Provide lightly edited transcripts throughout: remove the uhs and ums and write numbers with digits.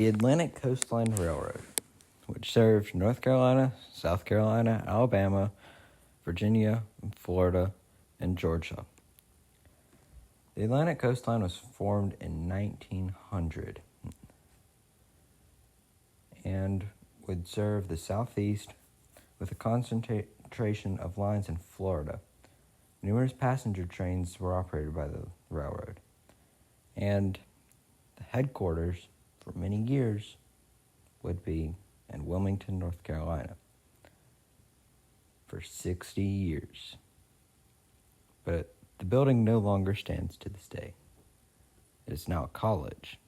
The Atlantic Coastline Railroad, which served North Carolina, South Carolina, Alabama, Virginia, Florida, and Georgia. The Atlantic Coastline was formed in 1900 and would serve the Southeast with a concentration of lines in Florida. Numerous passenger trains were operated by the railroad, and the headquarters for many years would be in Wilmington, North Carolina for 60 years. But the building no longer stands to this day. It is now a college.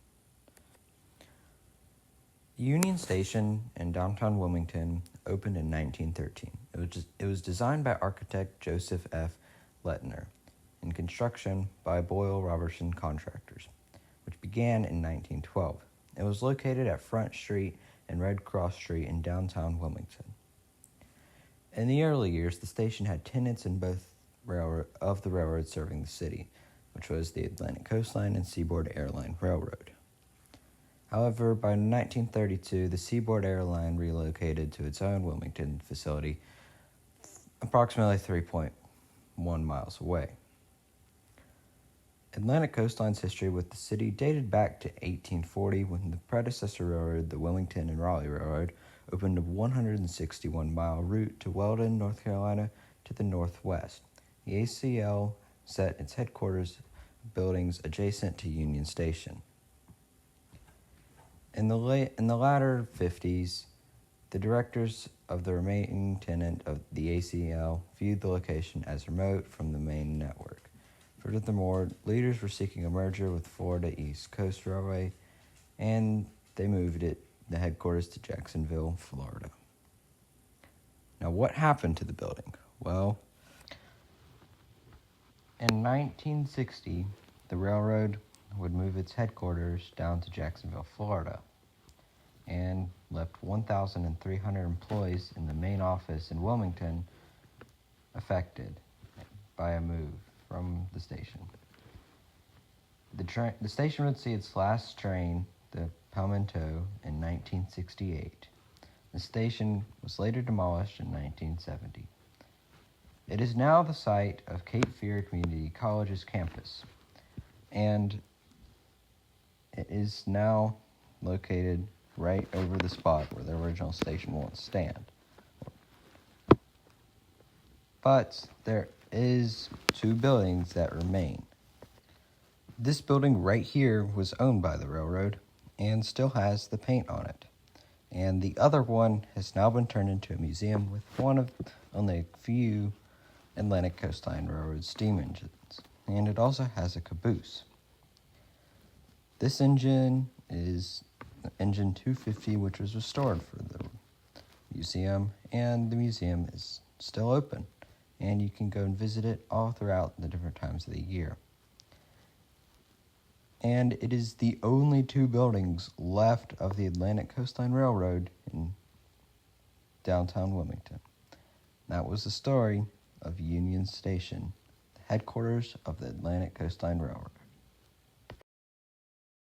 The Union Station in downtown Wilmington opened in 1913. It was designed by architect Joseph F. Lettner and construction by Boyle Robertson Contractors, which began in 1912. It was located at Front Street and Red Cross Street in downtown Wilmington. In the early years, the station had tenants in both of the railroad serving the city, which was the Atlantic Coastline and Seaboard Airline Railroad. However, by 1932, the Seaboard Airline relocated to its own Wilmington facility, approximately 3.1 miles away. Atlantic Coastline's history with the city dated back to 1840 when the predecessor railroad, the Wilmington and Raleigh Railroad, opened a 161-mile route to Weldon, North Carolina to the northwest. The ACL set its headquarters buildings adjacent to Union Station. In the latter 50s, the directors of the remaining tenant of the ACL viewed the location as remote from the main network. Furthermore, leaders were seeking a merger with Florida East Coast Railway, and they moved the headquarters to Jacksonville, Florida. Now, what happened to the building? Well, in 1960, the railroad would move its headquarters down to Jacksonville, Florida, and left 1,300 employees in the main office in Wilmington affected by a move from the station. The station would see its last train, the Palmetto, in 1968. The station was later demolished in 1970. It is now the site of Cape Fear Community College's campus, and it is now located right over the spot where the original station once stand. But there is two buildings that remain. This building right here was owned by the railroad and still has the paint on it. And the other one has now been turned into a museum with one of only a few Atlantic Coastline Railroad steam engines. And it also has a caboose. This engine is engine 250, which was restored for the museum, and the museum is still open, and you can go and visit it all throughout the different times of the year. And it is the only two buildings left of the Atlantic Coastline Railroad in downtown Wilmington. That was the story of Union Station, the headquarters of the Atlantic Coastline Railroad.